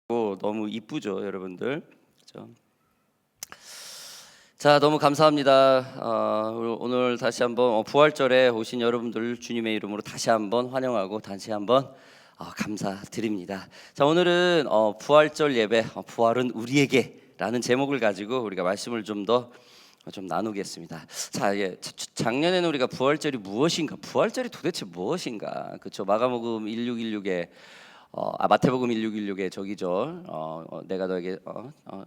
너무 이쁘죠, 여러분들. 그렇죠? 자, 너무 감사합니다. 오늘 다시 한번 부활절에 오신 여러분들 주님의 이름으로 다시 한번 환영하고 다시 한번 감사드립니다. 자, 오늘은 부활절 예배, 부활은 우리에게라는 제목을 가지고 우리가 말씀을 좀 나누겠습니다. 자, 작년에는 우리가 부활절이 무엇인가, 부활절이 도대체 무엇인가, 그렇죠? 마가복음 1616에 마태복음 1616에 저기죠. 내가 너에게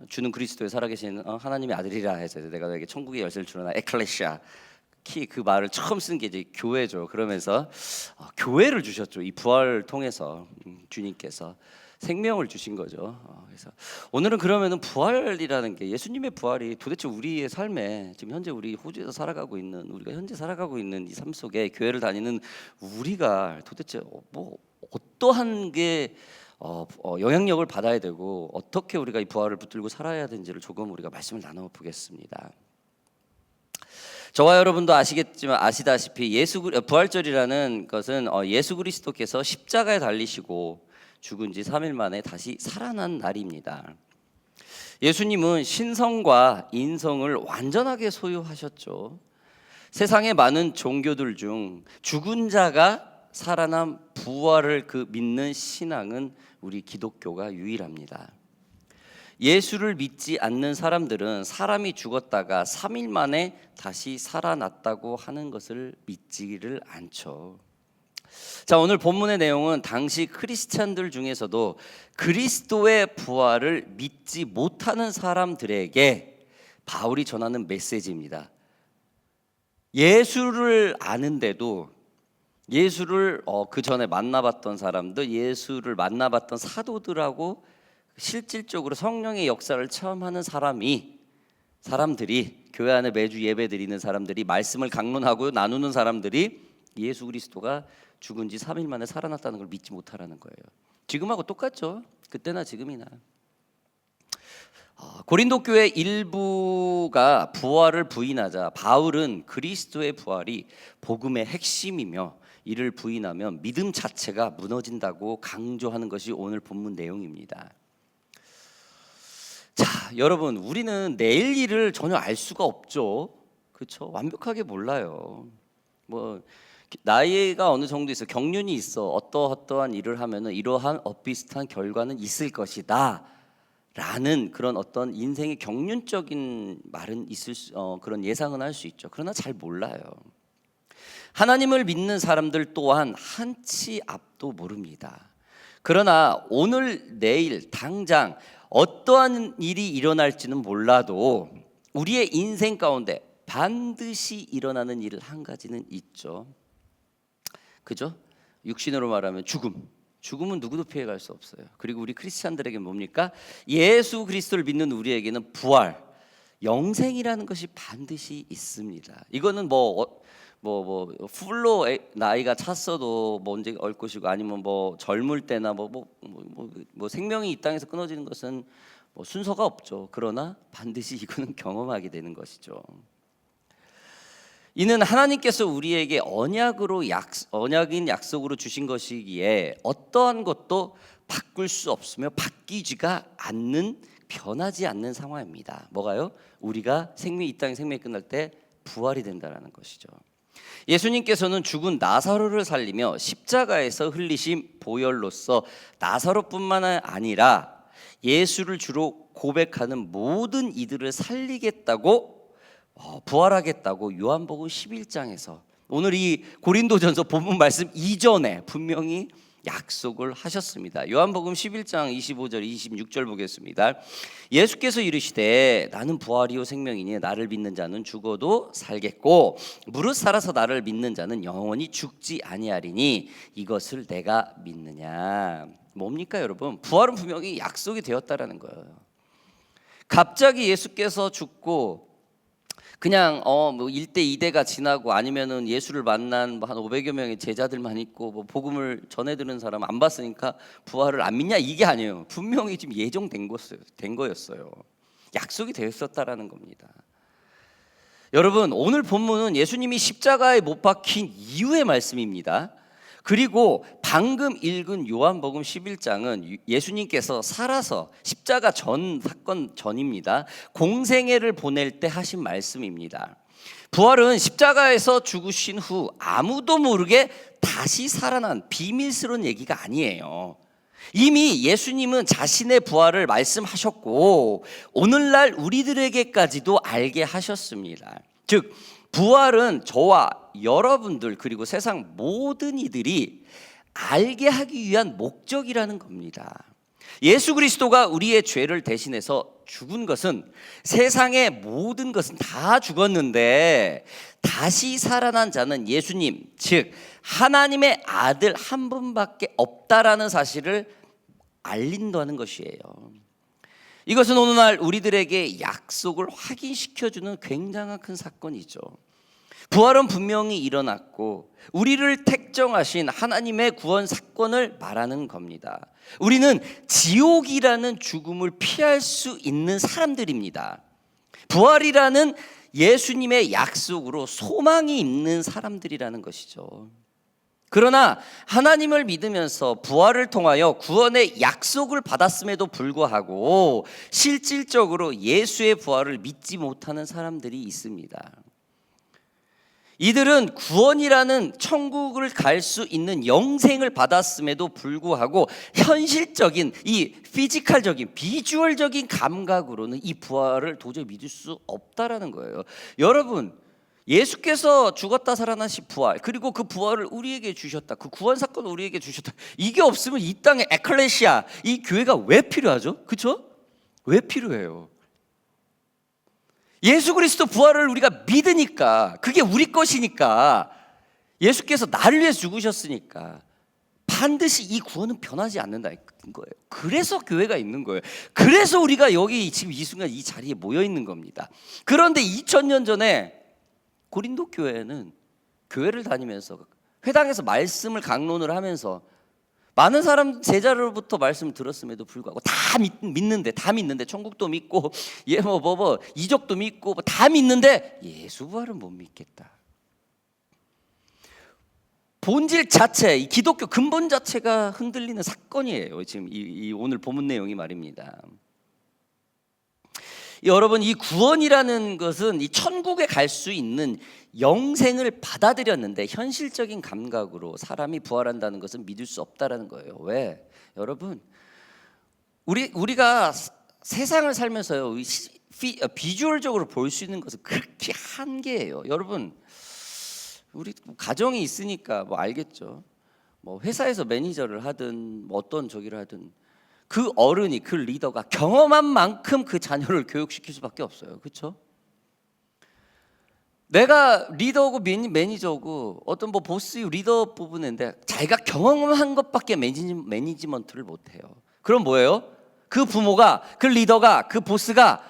주는 그리스도의 살아계신 하나님의 아들이라 해서 내가 너에게 천국의 열쇠를 주려나 에클레시아 그 말을 처음 쓴 게 이제 교회죠. 그러면서 교회를 주셨죠. 이 부활을 통해서 주님께서 생명을 주신 거죠. 그래서 오늘은 그러면은 부활이라는 게 예수님의 부활이 도대체 우리의 삶에 지금 현재 우리 호주에서 살아가고 있는 우리가 현재 살아가고 있는 이 삶 속에 교회를 다니는 우리가 도대체 어떠한 게 영향력을 받아야 되고 어떻게 우리가 이 부활을 붙들고 살아야 되는지를 조금 우리가 말씀을 나눠 보겠습니다. 저와 여러분도 아시다시피 부활절이라는 것은 예수 그리스도께서 십자가에 달리시고 죽은 지 3일 만에 다시 살아난 날입니다. 예수님은 신성과 인성을 완전하게 소유하셨죠. 세상의 많은 종교들 중 죽은 자가 살아남 부활을 믿는 신앙은 우리 기독교가 유일합니다. 예수를 믿지 않는 사람들은 사람이 죽었다가 3일 만에 다시 살아났다고 하는 것을 믿지를 않죠. 자, 오늘 본문의 내용은 당시 크리스찬들 중에서도 그리스도의 부활을 믿지 못하는 사람들에게 바울이 전하는 메시지입니다. 예수를 아는데도 예수를 그 전에 만나봤던 사람들, 예수를 만나봤던 사도들하고 실질적으로 성령의 역사를 체험하는 사람들이 교회 안에 매주 예배 드리는 사람들이 말씀을 강론하고 나누는 사람들이 예수 그리스도가 죽은 지 3일 만에 살아났다는 걸 믿지 못하라는 거예요. 지금하고 똑같죠. 그때나 지금이나. 고린도 교회 일부가 부활을 부인하자 바울은 그리스도의 부활이 복음의 핵심이며 이를 부인하면 믿음 자체가 무너진다고 강조하는 것이 오늘 본문 내용입니다. 자, 여러분, 우리는 내일 일을 전혀 알 수가 없죠. 그렇죠? 완벽하게 몰라요. 나이가 어느 정도 있어, 경륜이 있어, 어떠한 일을 하면은 이러한 비슷한 결과는 있을 것이다 라는 그런 어떤 인생의 경륜적인 말은 그런 예상은 할 수 있죠. 그러나 잘 몰라요. 하나님을 믿는 사람들 또한 한치 앞도 모릅니다. 그러나 오늘 내일 당장 어떠한 일이 일어날지는 몰라도 우리의 인생 가운데 반드시 일어나는 일 한 가지는 있죠. 그죠? 육신으로 말하면 죽음은 누구도 피해갈 수 없어요. 그리고 우리 크리스찬들에게 뭡니까? 예수 그리스도를 믿는 우리에게는 부활, 영생이라는 것이 반드시 있습니다. 이거는 풀로 나이가 찼어도 언제 올 것이고, 아니면 젊을 때나 생명이 이 땅에서 끊어지는 것은 순서가 없죠. 그러나 반드시 이거는 경험하게 되는 것이죠. 이는 하나님께서 우리에게 언약인 약속으로 주신 것이기에 어떠한 것도 바꿀 수 없으며 바뀌지가 않는, 변하지 않는 상황입니다. 뭐가요? 우리가 이 땅의 생명이 끝날 때 부활이 된다는 것이죠. 예수님께서는 죽은 나사로를 살리며 십자가에서 흘리신 보혈로서 나사로뿐만 아니라 예수를 주로 고백하는 모든 이들을 살리겠다고, 부활하겠다고 요한복음 11장에서 오늘 이 고린도전서 본문 말씀 이전에 분명히 약속을 하셨습니다. 요한복음 11장 25절 26절 보겠습니다. 예수께서 이르시되 나는 부활이요 생명이니 나를 믿는 자는 죽어도 살겠고 무릇 살아서 나를 믿는 자는 영원히 죽지 아니하리니 이것을 내가 믿느냐. 뭡니까 여러분? 부활은 분명히 약속이 되었다라는 거예요. 갑자기 예수께서 죽고 그냥 1대 2대가 지나고 아니면은 예수를 만난 한 500여 명의 제자들만 있고 복음을 전해드리는 사람 안 봤으니까 부활을 안 믿냐, 이게 아니에요. 분명히 지금 예정된 거였어요. 약속이 되었었다라는 겁니다. 여러분, 오늘 본문은 예수님이 십자가에 못 박힌 이후의 말씀입니다. 그리고 방금 읽은 요한복음 11장은 예수님께서 살아서 십자가 전 사건 전입니다. 공생애를 보낼 때 하신 말씀입니다. 부활은 십자가에서 죽으신 후 아무도 모르게 다시 살아난 비밀스러운 얘기가 아니에요. 이미 예수님은 자신의 부활을 말씀하셨고 오늘날 우리들에게까지도 알게 하셨습니다. 즉 부활은 저와 여러분들 그리고 세상 모든 이들이 알게 하기 위한 목적이라는 겁니다. 예수 그리스도가 우리의 죄를 대신해서 죽은 것은 세상의 모든 것은 다 죽었는데 다시 살아난 자는 예수님, 즉 하나님의 아들 한 분밖에 없다라는 사실을 알린다는 것이에요. 이것은 오늘날 우리들에게 약속을 확인시켜주는 굉장한 큰 사건이죠. 부활은 분명히 일어났고 우리를 택정하신 하나님의 구원 사건을 말하는 겁니다. 우리는 지옥이라는 죽음을 피할 수 있는 사람들입니다. 부활이라는 예수님의 약속으로 소망이 있는 사람들이라는 것이죠. 그러나 하나님을 믿으면서 부활을 통하여 구원의 약속을 받았음에도 불구하고 실질적으로 예수의 부활을 믿지 못하는 사람들이 있습니다. 이들은 구원이라는 천국을 갈 수 있는 영생을 받았음에도 불구하고 현실적인 이 피지컬적인 비주얼적인 감각으로는 이 부활을 도저히 믿을 수 없다라는 거예요. 여러분, 예수께서 죽었다 살아나신 부활, 그리고 그 부활을 우리에게 주셨다, 그 구원 사건을 우리에게 주셨다, 이게 없으면 이 땅에 에클레시아, 이 교회가 왜 필요하죠? 그렇죠? 왜 필요해요? 예수 그리스도 부활을 우리가 믿으니까, 그게 우리 것이니까, 예수께서 나를 위해서 죽으셨으니까 반드시 이 구원은 변하지 않는다는 거예요. 그래서 교회가 있는 거예요. 그래서 우리가 여기 지금 이 순간 이 자리에 모여 있는 겁니다. 그런데 2000년 전에 고린도 교회는 교회를 다니면서 회당에서 말씀을 강론을 하면서 많은 사람 제자로부터 말씀을 들었음에도 불구하고 다 믿는데 천국도 믿고 이적도 믿고 다 믿는데 예수 부활은 못 믿겠다. 본질 자체, 이 기독교 근본 자체가 흔들리는 사건이에요. 지금 이 오늘 본문 내용이 말입니다. 여러분, 이 구원이라는 것은 이 천국에 갈 수 있는 영생을 받아들였는데 현실적인 감각으로 사람이 부활한다는 것은 믿을 수 없다라는 거예요. 왜? 여러분, 우리가 세상을 살면서요, 비주얼적으로 볼 수 있는 것은 그렇게 한계예요. 여러분, 우리 가정이 있으니까 알겠죠. 회사에서 매니저를 하든 어떤 저기를 하든 그 어른이, 그 리더가 경험한 만큼 그 자녀를 교육시킬 수밖에 없어요. 그렇죠? 내가 리더고 매니저고 어떤 보스 리더 부분인데 자기가 경험한 것밖에 매니지먼트를 못해요. 그럼 뭐예요? 그 부모가, 그 리더가, 그 보스가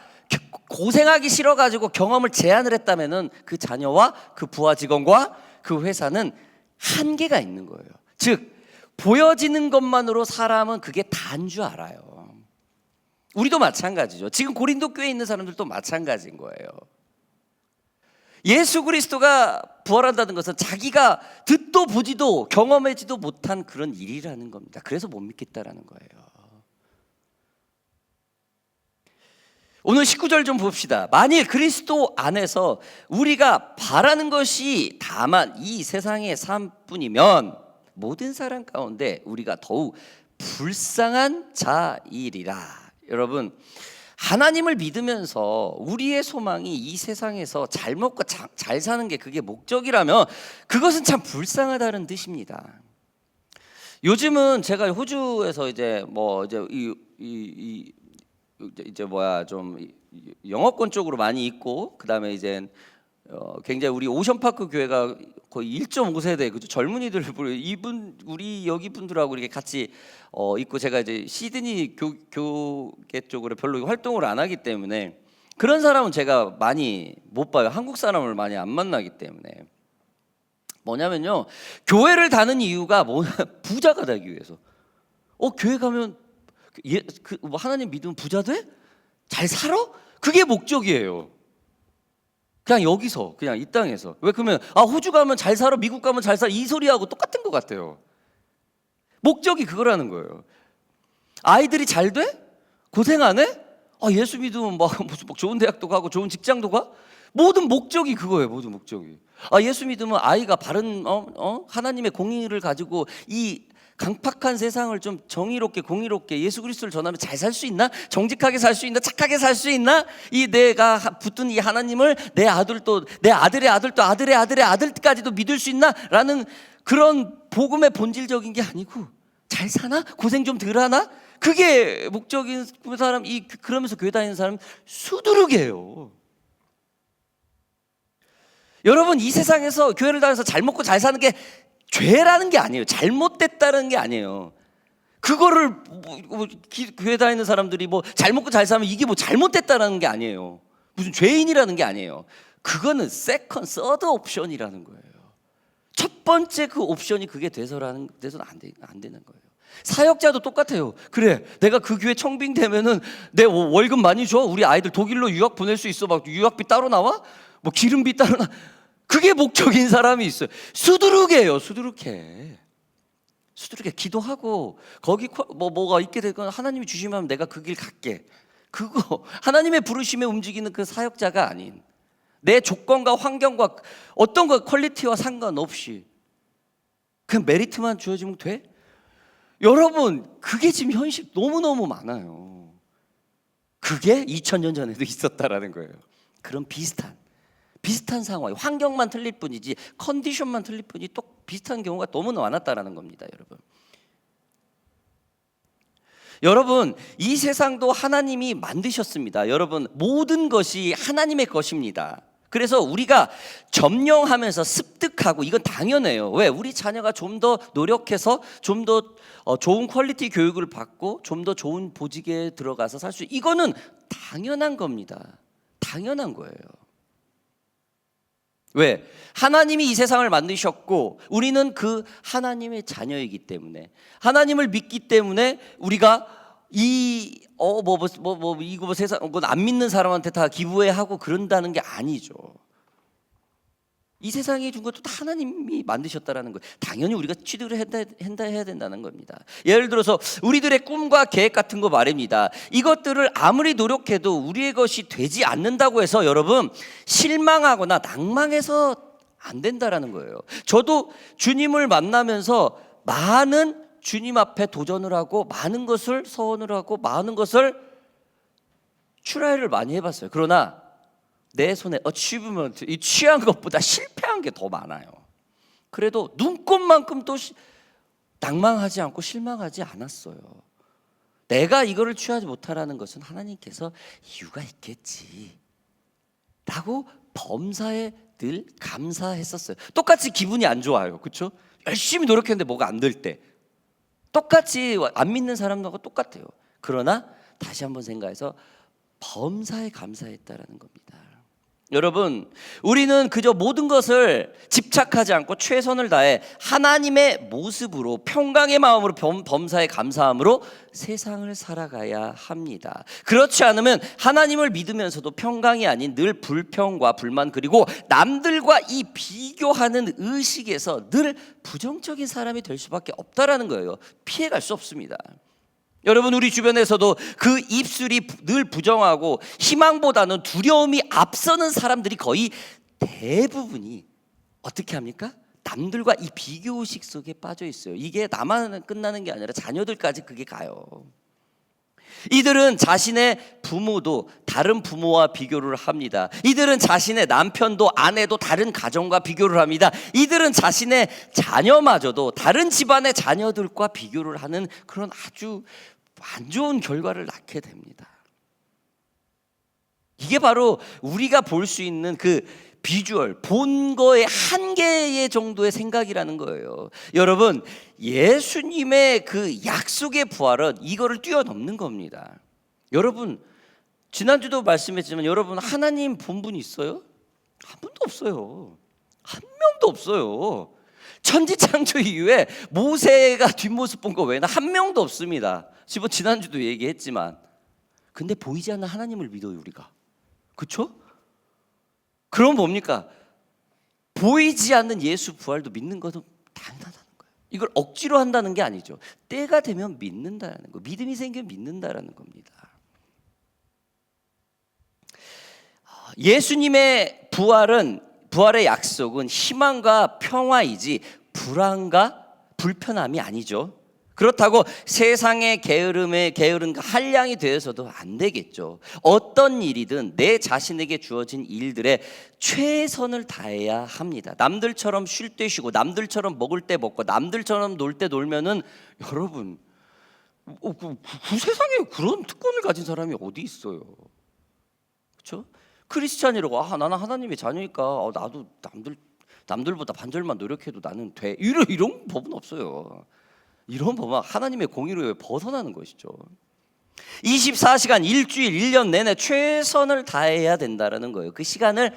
고생하기 싫어가지고 경험을 제한을 했다면은 그 자녀와 그 부하 직원과 그 회사는 한계가 있는 거예요. 즉 보여지는 것만으로 사람은 그게 다인 줄 알아요. 우리도 마찬가지죠. 지금 고린도 교회에 있는 사람들도 마찬가지인 거예요. 예수 그리스도가 부활한다는 것은 자기가 듣도 보지도 경험하지도 못한 그런 일이라는 겁니다. 그래서 못 믿겠다라는 거예요. 오늘 19절 좀 봅시다. 만일 그리스도 안에서 우리가 바라는 것이 다만 이 세상의 삶뿐이면 모든 사람 가운데 우리가 더욱 불쌍한 자이리라. 여러분, 하나님을 믿으면서 우리의 소망이 이 세상에서 잘 먹고 잘 사는 게 그게 목적이라면 그것은 참 불쌍하다는 뜻입니다. 요즘은 제가 호주에서 좀 영어권 쪽으로 많이 있고, 그다음에 이제 굉장히 우리 오션파크 교회가 거의 1.5세대 그죠, 젊은이들 우리 여기 분들하고 이렇게 같이 있고, 제가 이제 시드니 교계 쪽으로 별로 활동을 안 하기 때문에 그런 사람은 제가 많이 못 봐요. 한국 사람을 많이 안 만나기 때문에. 뭐냐면요, 교회를 다는 이유가 부자가 되기 위해서. 교회 가면 하나님 믿으면 부자 돼? 잘 살아? 그게 목적이에요. 그냥 여기서, 그냥 이 땅에서. 왜 그러면 호주 가면 잘 살아, 미국 가면 잘 살아, 이 소리하고 똑같은 것 같아요. 목적이 그거라는 거예요. 아이들이 잘 돼? 고생 안 해? 예수 믿으면 무슨 좋은 대학도 가고 좋은 직장도 가? 모든 목적이 그거예요. 모든 목적이. 예수 믿으면 아이가 바른 하나님의 공의를 가지고 이 강팍한 세상을 좀 정의롭게 공의롭게 예수 그리스도를 전하면 잘 살 수 있나? 정직하게 살 수 있나? 착하게 살 수 있나? 이 내가 붙든 이 하나님을 내 아들도 내 아들의 아들도 아들의 아들의 아들까지도 믿을 수 있나? 라는 그런 복음의 본질적인 게 아니고 잘 사나? 고생 좀 덜 하나? 그게 목적인 사람, 그러면서 교회 다니는 사람 수두룩이에요. 여러분, 이 세상에서 교회를 다녀서 잘 먹고 잘 사는 게 죄라는 게 아니에요. 잘못됐다는 게 아니에요. 그거를 교회 다니는 사람들이 잘 먹고 잘 사면 이게 잘못됐다는 게 아니에요. 무슨 죄인이라는 게 아니에요. 그거는 세컨, 서드 옵션이라는 거예요. 첫 번째 그 옵션이 그게 돼서는 안 되는 거예요. 사역자도 똑같아요. 그래, 내가 그 교회 청빙되면은 내 월급 많이 줘. 우리 아이들 독일로 유학 보낼 수 있어. 유학비 따로 나와? 기름비 따로 나. 그게 목적인 사람이 있어요. 수두룩해요. 수두룩해. 기도하고 거기 뭐가 있게 되거나 하나님이 주시면 내가 그 길 갈게. 그거 하나님의 부르심에 움직이는 그 사역자가 아닌, 내 조건과 환경과 어떤 거 퀄리티와 상관없이 그냥 메리트만 주어지면 돼? 여러분, 그게 지금 현실 너무너무 많아요. 그게 2000년 전에도 있었다라는 거예요. 그런 비슷한 상황, 환경만 틀릴 뿐이지 컨디션만 틀릴 뿐이 또 비슷한 경우가 너무 많았다라는 겁니다. 여러분, 이 세상도 하나님이 만드셨습니다. 여러분, 모든 것이 하나님의 것입니다. 그래서 우리가 점령하면서 습득하고, 이건 당연해요. 왜? 우리 자녀가 좀 더 노력해서 좀 더 좋은 퀄리티 교육을 받고 좀 더 좋은 보직에 들어가서 살 수, 이거는 당연한 겁니다. 당연한 거예요. 왜? 하나님이 이 세상을 만드셨고 우리는 그 하나님의 자녀이기 때문에, 하나님을 믿기 때문에 우리가 이거 세상 안 믿는 사람한테 다 기부해 하고 그런다는 게 아니죠. 이 세상에 준 것도 다 하나님이 만드셨다라는 거예요. 당연히 우리가 취득을 해야 된다는 겁니다. 예를 들어서 우리들의 꿈과 계획 같은 거 말입니다. 이것들을 아무리 노력해도 우리의 것이 되지 않는다고 해서 여러분 실망하거나 낭망해서 안 된다라는 거예요. 저도 주님을 만나면서 많은 주님 앞에 도전을 하고 많은 것을 서원을 하고 많은 것을 트라이를 많이 해봤어요. 그러나 내 손에 어치브먼트, 이 취한 것보다 실패한 게 더 많아요. 그래도 눈꽃만큼 또 낭망하지 않고 실망하지 않았어요. 내가 이거를 취하지 못하라는 것은 하나님께서 이유가 있겠지 라고 범사에 늘 감사했었어요. 똑같이 기분이 안 좋아요. 그렇죠? 열심히 노력했는데 뭐가 안 될 때 똑같이 안 믿는 사람하고 똑같아요. 그러나 다시 한번 생각해서 범사에 감사했다라는 겁니다. 여러분, 우리는 그저 모든 것을 집착하지 않고 최선을 다해 하나님의 모습으로 평강의 마음으로 범사에 감사함으로 세상을 살아가야 합니다. 그렇지 않으면 하나님을 믿으면서도 평강이 아닌 늘 불평과 불만, 그리고 남들과 이 비교하는 의식에서 늘 부정적인 사람이 될 수밖에 없다라는 거예요. 피해갈 수 없습니다. 여러분, 우리 주변에서도 그 입술이 늘 부정하고 희망보다는 두려움이 앞서는 사람들이 거의 대부분이 어떻게 합니까? 남들과 이 비교의식 속에 빠져 있어요. 이게 나만 끝나는 게 아니라 자녀들까지 그게 가요. 이들은 자신의 부모도 다른 부모와 비교를 합니다. 이들은 자신의 남편도 아내도 다른 가정과 비교를 합니다. 이들은 자신의 자녀마저도 다른 집안의 자녀들과 비교를 하는 그런 아주 안 좋은 결과를 낳게 됩니다. 이게 바로 우리가 볼 수 있는 그 비주얼, 본 거의 한계의 정도의 생각이라는 거예요. 여러분, 예수님의 그 약속의 부활은 이거를 뛰어넘는 겁니다. 여러분, 지난주도 말씀했지만 여러분, 하나님 본분 있어요? 한 분도 없어요. 한 명도 없어요. 천지창조 이후에 모세가 뒷모습 본 거 외에는 한 명도 없습니다. 지난주도 얘기했지만, 근데 보이지 않는 하나님을 믿어요, 우리가. 그렇죠? 그럼 뭡니까? 보이지 않는 예수 부활도 믿는 것은 당연하다는 거예요. 이걸 억지로 한다는 게 아니죠. 때가 되면 믿는다라는 거, 믿음이 생기면 믿는다라는 겁니다. 예수님의 부활의 약속은 희망과 평화이지 불안과 불편함이 아니죠. 그렇다고 세상의 게으른 한량이 되어서도 안 되겠죠. 어떤 일이든 내 자신에게 주어진 일들에 최선을 다해야 합니다. 남들처럼 쉴 때 쉬고 남들처럼 먹을 때 먹고 남들처럼 놀 때 놀면은 여러분 그 세상에 그런 특권을 가진 사람이 어디 있어요? 그렇죠? 크리스찬이라고 나는 하나님의 자녀니까 나도 남들보다 반절만 노력해도 나는 돼. 이런 법은 없어요. 이런 법은 하나님의 공의로에 벗어나는 것이죠. 24시간 일주일 1년 내내 최선을 다해야 된다라는 거예요. 그 시간을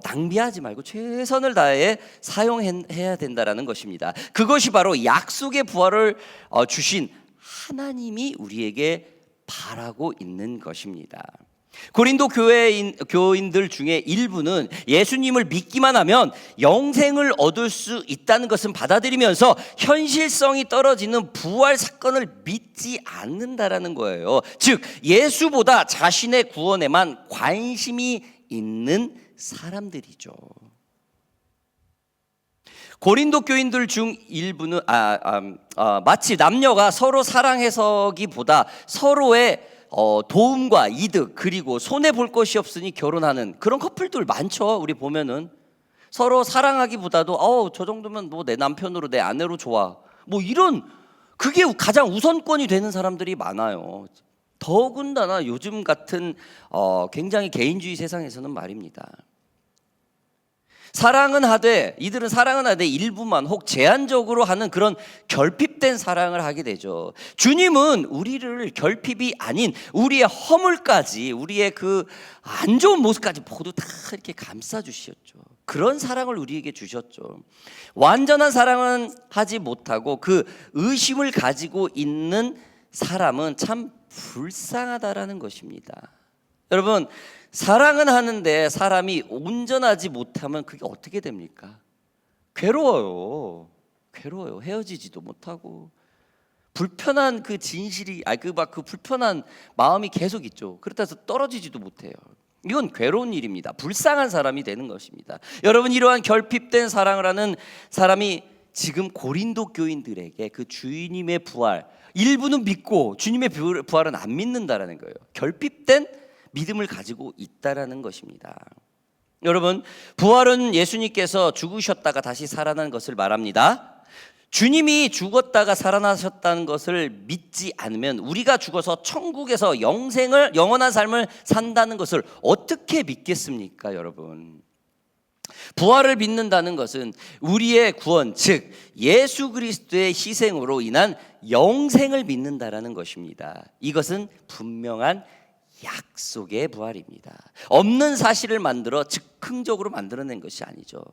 낭비하지 말고 최선을 다해 사용해야 된다라는 것입니다. 그것이 바로 약속의 부활을 주신 하나님이 우리에게 바라고 있는 것입니다. 고린도 교인들 중에 일부는 예수님을 믿기만 하면 영생을 얻을 수 있다는 것은 받아들이면서 현실성이 떨어지는 부활 사건을 믿지 않는다라는 거예요. 즉 예수보다 자신의 구원에만 관심이 있는 사람들이죠. 고린도 교인들 중 일부는 마치 남녀가 서로 사랑해서기보다 서로의 도움과 이득 그리고 손해 볼 것이 없으니 결혼하는 그런 커플들 많죠. 우리 보면은 서로 사랑하기보다도 저 정도면 뭐 내 남편으로 내 아내로 좋아 뭐 이런 그게 가장 우선권이 되는 사람들이 많아요. 더군다나 요즘 같은 굉장히 개인주의 세상에서는 말입니다. 이들은 사랑은 하되 일부만 혹 제한적으로 하는 그런 결핍된 사랑을 하게 되죠. 주님은 우리를 결핍이 아닌 우리의 허물까지 우리의 그 안 좋은 모습까지 모두 다 이렇게 감싸 주셨죠. 그런 사랑을 우리에게 주셨죠. 완전한 사랑은 하지 못하고 그 의심을 가지고 있는 사람은 참 불쌍하다라는 것입니다. 여러분 사랑은 하는데 사람이 온전하지 못하면 그게 어떻게 됩니까? 괴로워요. 헤어지지도 못하고 불편한 그 진실이 그 불편한 마음이 계속 있죠. 그렇다 해서 떨어지지도 못해요. 이건 괴로운 일입니다. 불쌍한 사람이 되는 것입니다. 여러분 이러한 결핍된 사랑을 하는 사람이 지금 고린도 교인들에게 그 주님의 부활 일부는 믿고 주님의 부활은 안 믿는다라는 거예요. 결핍된 믿음을 가지고 있다라는 것입니다. 여러분 부활은 예수님께서 죽으셨다가 다시 살아난 것을 말합니다. 주님이 죽었다가 살아나셨다는 것을 믿지 않으면 우리가 죽어서 천국에서 영원한 삶을 산다는 것을 어떻게 믿겠습니까, 여러분? 부활을 믿는다는 것은 우리의 구원, 즉 예수 그리스도의 희생으로 인한 영생을 믿는다라는 것입니다. 이것은 분명한 약속의 부활입니다. 없는 사실을 만들어 즉흥적으로 만들어낸 것이 아니죠.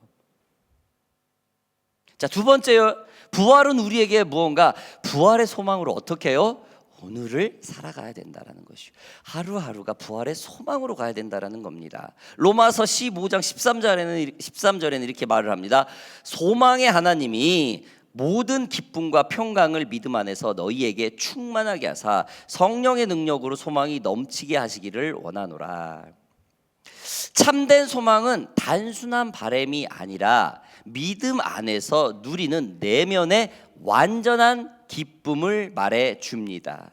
자, 두 번째요. 부활은 우리에게 무언가 부활의 소망으로 어떻게 해요? 오늘을 살아가야 된다라는 것이요. 하루하루가 부활의 소망으로 가야 된다라는 겁니다. 로마서 15장 13절에는 이렇게 말을 합니다. 소망의 하나님이 모든 기쁨과 평강을 믿음 안에서 너희에게 충만하게 하사 성령의 능력으로 소망이 넘치게 하시기를 원하노라. 참된 소망은 단순한 바람이 아니라 믿음 안에서 누리는 내면의 완전한 기쁨을 말해 줍니다.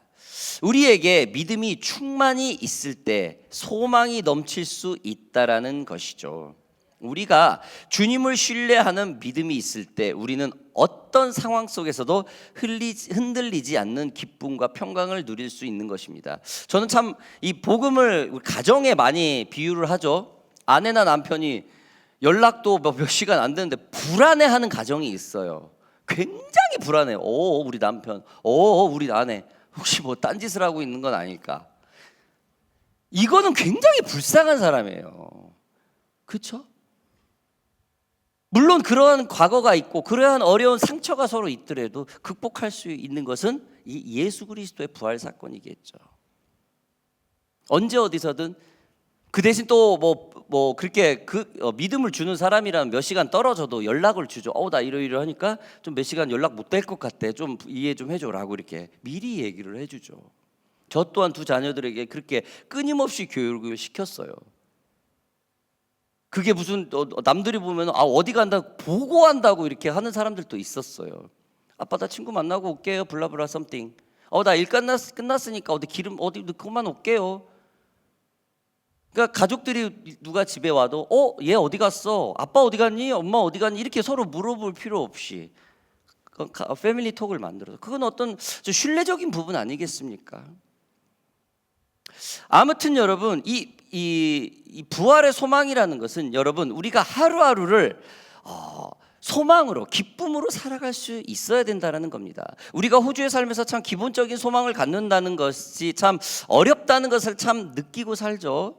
우리에게 믿음이 충만히 있을 때 소망이 넘칠 수 있다라는 것이죠. 우리가 주님을 신뢰하는 믿음이 있을 때 우리는 어떤 상황 속에서도 흔들리지 않는 기쁨과 평강을 누릴 수 있는 것입니다. 저는 참 이 복음을 가정에 많이 비유를 하죠. 아내나 남편이 연락도 몇 시간 안 되는데 불안해하는 가정이 있어요. 굉장히 불안해요. 우리 남편, 우리 아내 혹시 뭐 딴짓을 하고 있는 건 아닐까? 이거는 굉장히 불쌍한 사람이에요. 그렇죠? 물론 그러한 과거가 있고 그러한 어려운 상처가 서로 있더라도 극복할 수 있는 것은 이 예수 그리스도의 부활 사건이겠죠. 언제 어디서든 그 대신 또 뭐 뭐 그렇게 믿음을 주는 사람이라면 몇 시간 떨어져도 연락을 주죠. 나 이러이러하니까 좀 몇 시간 연락 못 될 것 같아. 좀 이해 좀 해줘라고 이렇게 미리 얘기를 해주죠. 저 또한 두 자녀들에게 그렇게 끊임없이 교육을 시켰어요. 그게 무슨 남들이 보면 어디 간다 보고한다고 이렇게 하는 사람들도 있었어요. 아빠 나 친구 만나고 올게요. 블라블라 썸띵. 나 일 끝났으니까 어디 기름 어디 넣고만 올게요. 그러니까 가족들이 누가 집에 와도 얘 어디 갔어? 아빠 어디 갔니? 엄마 어디 갔니? 이렇게 서로 물어볼 필요 없이 패밀리 톡을 만들어서 그건 어떤 신뢰적인 부분 아니겠습니까? 아무튼 여러분 이 부활의 소망이라는 것은 여러분 우리가 하루하루를 소망으로 기쁨으로 살아갈 수 있어야 된다는 겁니다. 우리가 호주의 삶에서 참 기본적인 소망을 갖는다는 것이 참 어렵다는 것을 참 느끼고 살죠.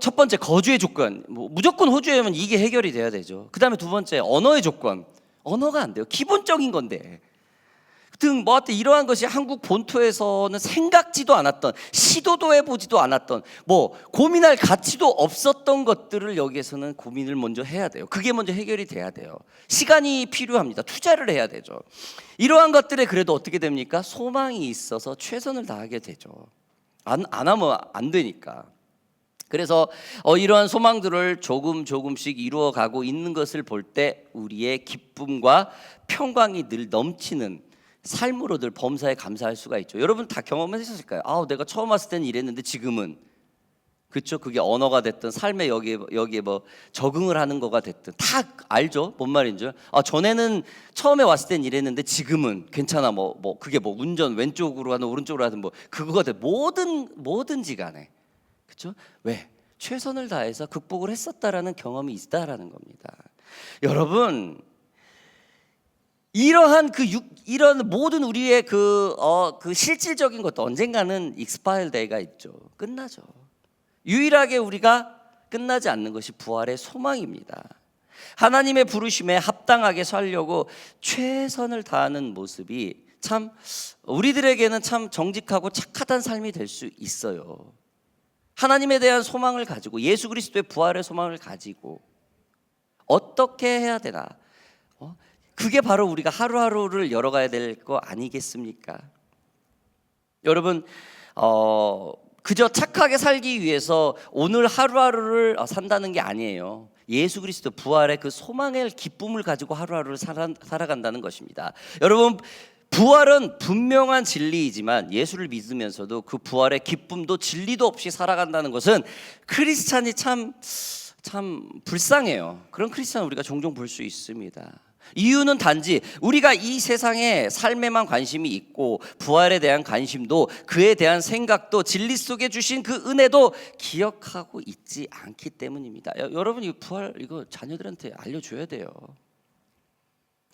첫 번째 거주의 조건, 무조건 호주에 오면 이게 해결이 돼야 되죠. 그 다음에 두 번째 언어의 조건, 언어가 안 돼요. 기본적인 건데 등 하여튼 이러한 것이 한국 본토에서는 생각지도 않았던, 시도도 해보지도 않았던, 고민할 가치도 없었던 것들을 여기에서는 고민을 먼저 해야 돼요. 그게 먼저 해결이 돼야 돼요. 시간이 필요합니다. 투자를 해야 되죠. 이러한 것들에 그래도 어떻게 됩니까? 소망이 있어서 최선을 다하게 되죠. 안 하면 안 되니까. 그래서 이러한 소망들을 조금씩 이루어가고 있는 것을 볼 때 우리의 기쁨과 평강이 늘 넘치는 삶으로 늘 범사에 감사할 수가 있죠. 여러분 다 경험하셨을까요? 내가 처음 왔을 때는 이랬는데 지금은, 그렇죠? 그게 언어가 됐든 삶에 여기에 적응을 하는 거가 됐든 다 알죠? 뭔 말인지. 전에는 처음에 왔을 땐 이랬는데 지금은 괜찮아. 그게 운전 왼쪽으로 하든 오른쪽으로 하든 그거가 돼. 뭐든지 간에, 그렇죠? 왜? 최선을 다해서 극복을 했었다라는 경험이 있다라는 겁니다. 여러분. 이런 모든 우리의 그 실질적인 것도 언젠가는 익스파일 데이가 있죠. 끝나죠. 유일하게 우리가 끝나지 않는 것이 부활의 소망입니다. 하나님의 부르심에 합당하게 살려고 최선을 다하는 모습이 참 우리들에게는 참 정직하고 착하단 삶이 될 수 있어요. 하나님에 대한 소망을 가지고 예수 그리스도의 부활의 소망을 가지고 어떻게 해야 되나? 그게 바로 우리가 하루하루를 열어가야 될 거 아니겠습니까? 여러분 그저 착하게 살기 위해서 오늘 하루하루를 산다는 게 아니에요. 예수 그리스도 부활의 그 소망의 기쁨을 가지고 하루하루를 살아간다는 것입니다. 여러분 부활은 분명한 진리이지만 예수를 믿으면서도 그 부활의 기쁨도 진리도 없이 살아간다는 것은 크리스찬이 참 불쌍해요. 그런 크리스찬을 우리가 종종 볼 수 있습니다. 이유는 단지 우리가 이 세상의 삶에만 관심이 있고 부활에 대한 관심도 그에 대한 생각도 진리 속에 주신 그 은혜도 기억하고 있지 않기 때문입니다. 여러분 이 부활 이거 자녀들한테 알려줘야 돼요.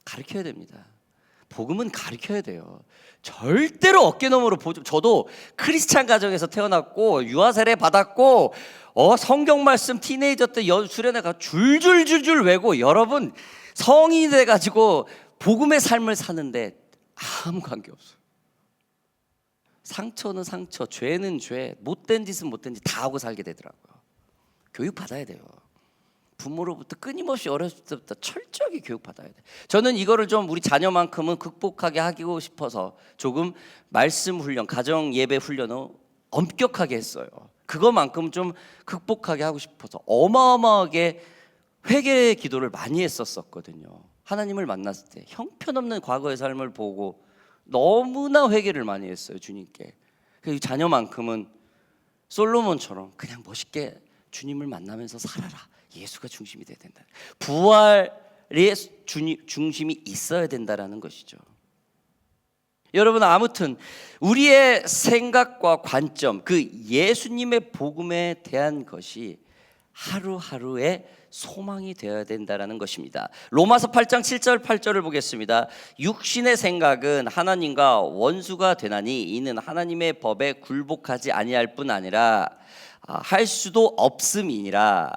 가르쳐야 됩니다. 복음은 가르쳐야 돼요. 절대로 어깨너머로 저도 크리스찬 가정에서 태어났고 유아 세례 받았고 성경 말씀 티네이저 때 수련회가 줄줄줄줄 외고 여러분 성인이 돼가지고 복음의 삶을 사는데 아무 관계 없어요. 상처는 상처, 죄는 죄, 못된 짓은 못된 짓 다 하고 살게 되더라고요. 교육 받아야 돼요. 부모로부터 끊임없이 어렸을 때부터 철저하게 교육 받아야 돼. 저는 이거를 좀 우리 자녀만큼은 극복하게 하고 싶어서 조금 말씀 훈련, 가정 예배 훈련을 엄격하게 했어요. 그거만큼 좀 극복하게 하고 싶어서 어마어마하게 회개의 기도를 많이 했었거든요. 하나님을 만났을 때 형편없는 과거의 삶을 보고 너무나 회개를 많이 했어요. 주님께. 그 자녀만큼은 솔로몬처럼 그냥 멋있게 주님을 만나면서 살아라. 예수가 중심이 돼야 된다. 부활의 중심이 있어야 된다라는 것이죠. 여러분 아무튼 우리의 생각과 관점, 그 예수님의 복음에 대한 것이 하루하루의 소망이 되어야 된다라는 것입니다. 로마서 8장 7절 8절을 보겠습니다. 육신의 생각은 하나님과 원수가 되나니 이는 하나님의 법에 굴복하지 아니할 뿐 아니라 할 수도 없음이니라.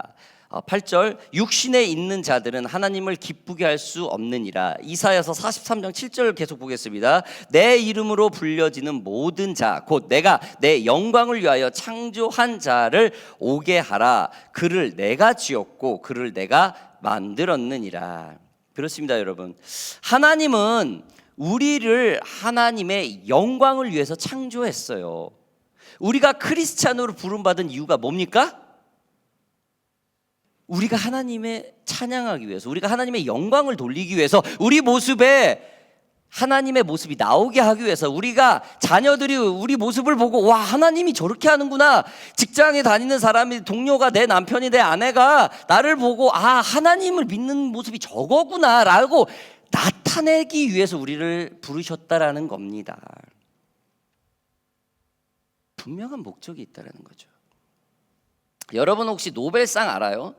8절 육신에 있는 자들은 하나님을 기쁘게 할 수 없느니라. 이사야서 43장 7절 계속 보겠습니다. 내 이름으로 불려지는 모든 자 곧 내가 내 영광을 위하여 창조한 자를 오게 하라. 그를 내가 지었고 그를 내가 만들었느니라. 그렇습니다, 여러분. 하나님은 우리를 하나님의 영광을 위해서 창조했어요. 우리가 크리스찬으로 부름받은 이유가 뭡니까? 우리가 하나님의 찬양하기 위해서, 우리가 하나님의 영광을 돌리기 위해서, 우리 모습에 하나님의 모습이 나오게 하기 위해서, 우리가 자녀들이 우리 모습을 보고 와, 하나님이 저렇게 하는구나. 직장에 다니는 사람이, 동료가, 내 남편이, 내 아내가 나를 보고 아, 하나님을 믿는 모습이 저거구나 라고 나타내기 위해서 우리를 부르셨다라는 겁니다. 분명한 목적이 있다는 거죠. 여러분 혹시 노벨상 알아요?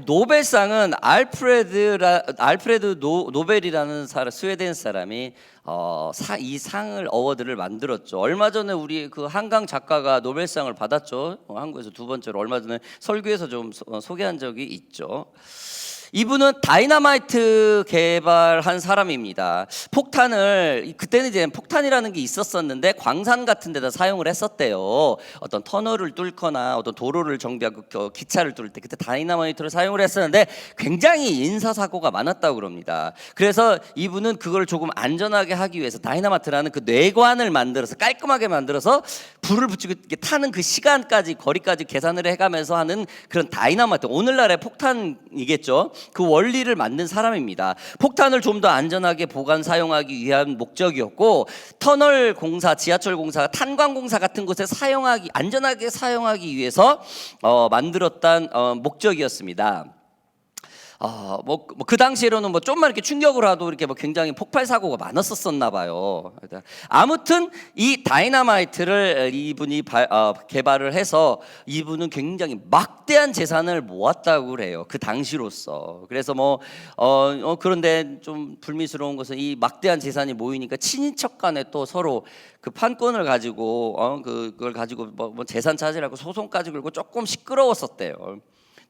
노벨상은 알프레드 노벨이라는 스웨덴 사람이 이 상을 어워드를 만들었죠. 얼마 전에 우리 그 한강 작가가 노벨상을 받았죠. 한국에서 두 번째로 얼마 전에 설교에서 좀 소개한 적이 있죠. 이분은 다이너마이트 개발한 사람입니다. 폭탄을, 그때는 이제 폭탄이라는 게 있었었는데 광산 같은 데다 사용을 했었대요. 어떤 터널을 뚫거나 어떤 도로를 정비하고 기차를 뚫을 때 그때 다이너마이트를 사용을 했었는데 굉장히 인사사고가 많았다고 그럽니다. 그래서 이분은 그걸 조금 안전하게 하기 위해서 다이너마이트라는 그 뇌관을 만들어서 깔끔하게 만들어서 불을 붙이고 타는 그 시간까지, 거리까지 계산을 해가면서 하는 그런 다이너마이트, 오늘날의 폭탄이겠죠. 그 원리를 만든 사람입니다. 폭탄을 좀 더 안전하게 보관 사용하기 위한 목적이었고, 터널 공사, 지하철 공사, 탄광 공사 같은 곳에 안전하게 사용하기 위해서 만들었던 목적이었습니다. 그 당시에는 좀만 이렇게 충격을 하도 이렇게 굉장히 폭발 사고가 많았었나 봐요. 아무튼 이 다이너마이트를 이분이 개발을 해서 이분은 굉장히 막대한 재산을 모았다고 그래요. 그 당시로서. 그래서 그런데 좀 불미스러운 것은 이 막대한 재산이 모이니까 친인척 간에 또 서로 그 판권을 가지고 그걸 가지고 재산 차지라고 소송까지 걸고 조금 시끄러웠었대요.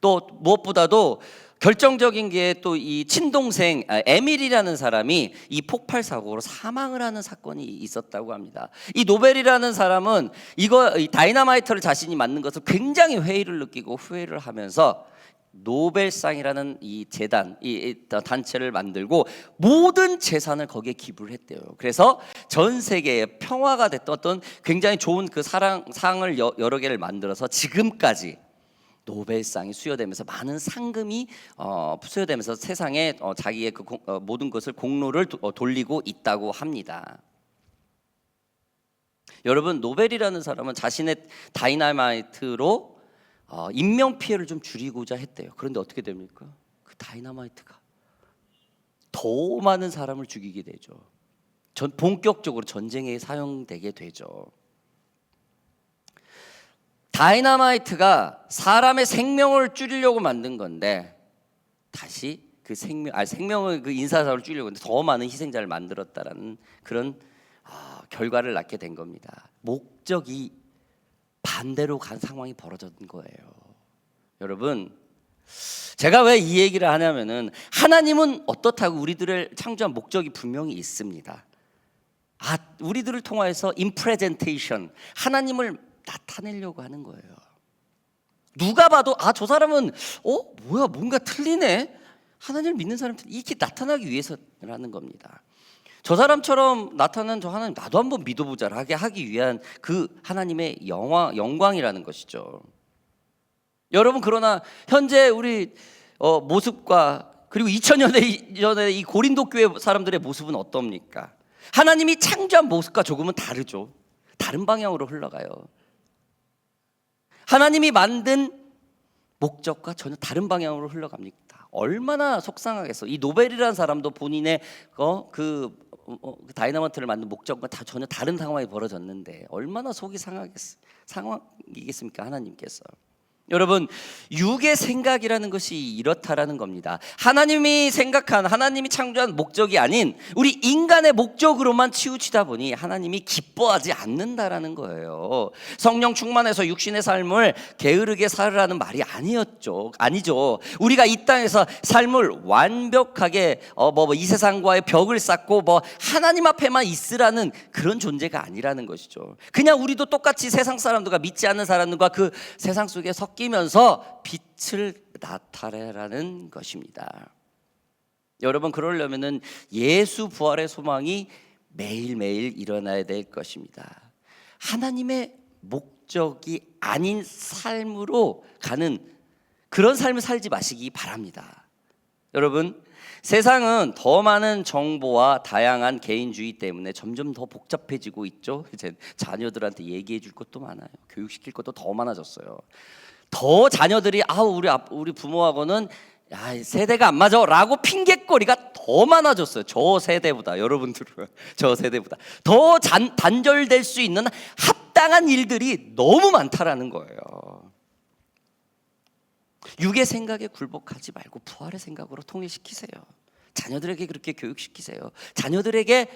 또 무엇보다도 결정적인 게 또 이 친동생 에밀이라는 사람이 이 폭발 사고로 사망을 하는 사건이 있었다고 합니다. 이 노벨이라는 사람은 이 다이너마이트를 자신이 만든 것을 굉장히 회의를 느끼고 후회를 하면서 노벨상이라는 이 재단, 이 단체를 만들고 모든 재산을 거기에 기부를 했대요. 그래서 전 세계에 평화가 됐던 어떤 굉장히 좋은 그 상을 여러 개를 만들어서 지금까지 노벨상이 수여되면서 많은 상금이 수여되면서 세상에 자기의 그 모든 것을 공로를 돌리고 있다고 합니다. 여러분, 노벨이라는 사람은 자신의 다이너마이트로 인명 피해를 좀 줄이고자 했대요. 그런데 어떻게 됩니까? 그 다이너마이트가 더 많은 사람을 죽이게 되죠. 본격적으로 전쟁에 사용되게 되죠. 다이너마이트가 사람의 생명을 줄이려고 만든 건데 다시 그 생명을 그 인사사를 줄이려고 했는데 더 많은 희생자를 만들었다라는 그런 결과를 낳게 된 겁니다. 목적이 반대로 간 상황이 벌어진 거예요. 여러분, 제가 왜 이 얘기를 하냐면은 하나님은 어떻다고 우리들을 창조한 목적이 분명히 있습니다. 우리들을 통해서 임프레젠테이션, 하나님을 나타내려고 하는 거예요. 누가 봐도 저 사람은 뭐야, 뭔가 틀리네, 하나님을 믿는 사람 이렇게 나타나기 위해서라는 겁니다. 저 사람처럼 나타난 저 하나님 나도 한번 믿어보자 하기 위한 그 하나님의 영광이라는 것이죠. 여러분, 그러나 현재 우리 모습과 그리고 2000년 전에 이 고린도 교회 사람들의 모습은 어떻습니까? 하나님이 창조한 모습과 조금은 다르죠. 다른 방향으로 흘러가요. 하나님이 만든 목적과 전혀 다른 방향으로 흘러갑니다. 얼마나 속상하겠어. 이 노벨이라는 사람도 본인의 그 다이너마이트를 만든 목적과 전혀 다른 상황이 벌어졌는데 얼마나 속이 상하겠습니까, 하나님께서. 여러분, 육의 생각이라는 것이 이렇다라는 겁니다. 하나님이 생각한, 하나님이 창조한 목적이 아닌 우리 인간의 목적으로만 치우치다 보니 하나님이 기뻐하지 않는다라는 거예요. 성령 충만해서 육신의 삶을 게으르게 살으라는 말이 아니죠. 우리가 이 땅에서 삶을 완벽하게 이 세상과의 벽을 쌓고 하나님 앞에만 있으라는 그런 존재가 아니라는 것이죠. 그냥 우리도 똑같이 세상 사람들과 믿지 않는 사람들과 그 세상 속에 섞이면서 빛을 나타내라는 것입니다. 여러분, 그러려면은 예수 부활의 소망이 매일매일 일어나야 될 것입니다. 하나님의 목적이 아닌 삶으로 가는 그런 삶을 살지 마시기 바랍니다. 여러분, 세상은 더 많은 정보와 다양한 개인주의 때문에 점점 더 복잡해지고 있죠. 이제 자녀들한테 얘기해 줄 것도 많아요. 교육시킬 것도 더 많아졌어요. 더 자녀들이 우리 부모하고는 세대가 안 맞아 라고 핑계거리가 더 많아졌어요. 저 세대보다, 여러분들은 저 세대보다 더 단절될 수 있는 합당한 일들이 너무 많다라는 거예요. 육의 생각에 굴복하지 말고 부활의 생각으로 통일시키세요. 자녀들에게 그렇게 교육시키세요. 자녀들에게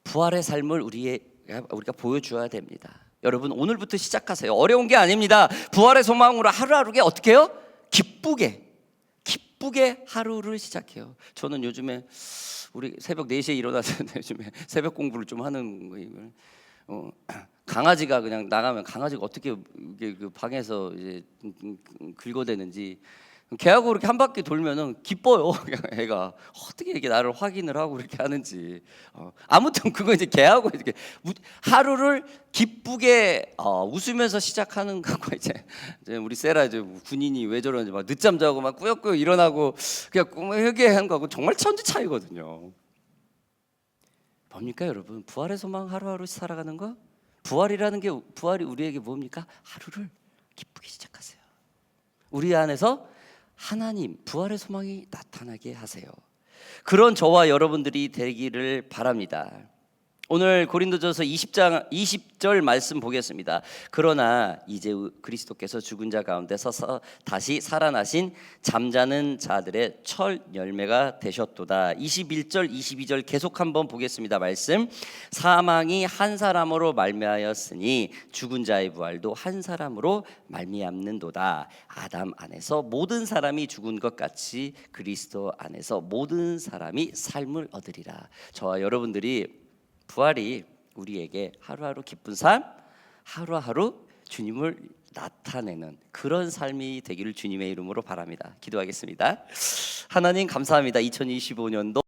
부활의 삶을 우리가 보여줘야 됩니다. 여러분, 오늘부터 시작하세요. 어려운 게 아닙니다. 부활의 소망으로 하루하루게 어떻게 해요? 기쁘게 하루를 시작해요. 저는 요즘에 우리 새벽 4시에 일어나서 요즘에 새벽 공부를 좀 하는 거예요. 강아지가 그냥 나가면 강아지가 어떻게 그 방에서 이제 긁어대는지 걔하고 그렇게 한 바퀴 돌면은 기뻐요. 그냥 애가 어떻게 이게 나를 확인을 하고 이렇게 하는지. 아무튼 그거 이제 걔하고 이렇게 하루를 기쁘게 웃으면서 시작하는 거고 이제 우리 세라 이제 군인이 왜 저러는지 막 늦잠 자고 막 꾸역꾸역 일어나고 그냥 꾸역꾸역 하는 거하고 정말 천지 차이거든요. 뭡니까 여러분? 부활의 소망 하루하루 살아가는 거? 부활이 우리에게 뭡니까? 하루를 기쁘게 시작하세요. 우리 안에서 하나님 부활의 소망이 나타나게 하세요. 그런 저와 여러분들이 되기를 바랍니다. 오늘 고린도전서 20절 말씀 보겠습니다. 그러나 이제 그리스도께서 죽은 자 가운데 서서 다시 살아나신 잠자는 자들의 첫 열매가 되셨도다. 21절 22절 계속 한번 보겠습니다. 말씀. 사망이 한 사람으로 말미암았으니 죽은 자의 부활도 한 사람으로 말미암는도다. 아담 안에서 모든 사람이 죽은 것 같이 그리스도 안에서 모든 사람이 삶을 얻으리라. 저와 여러분들이 부활이 우리에게 하루하루 기쁜 삶, 하루하루 주님을 나타내는 그런 삶이 되기를 주님의 이름으로 바랍니다. 기도하겠습니다. 하나님 감사합니다. 2025년도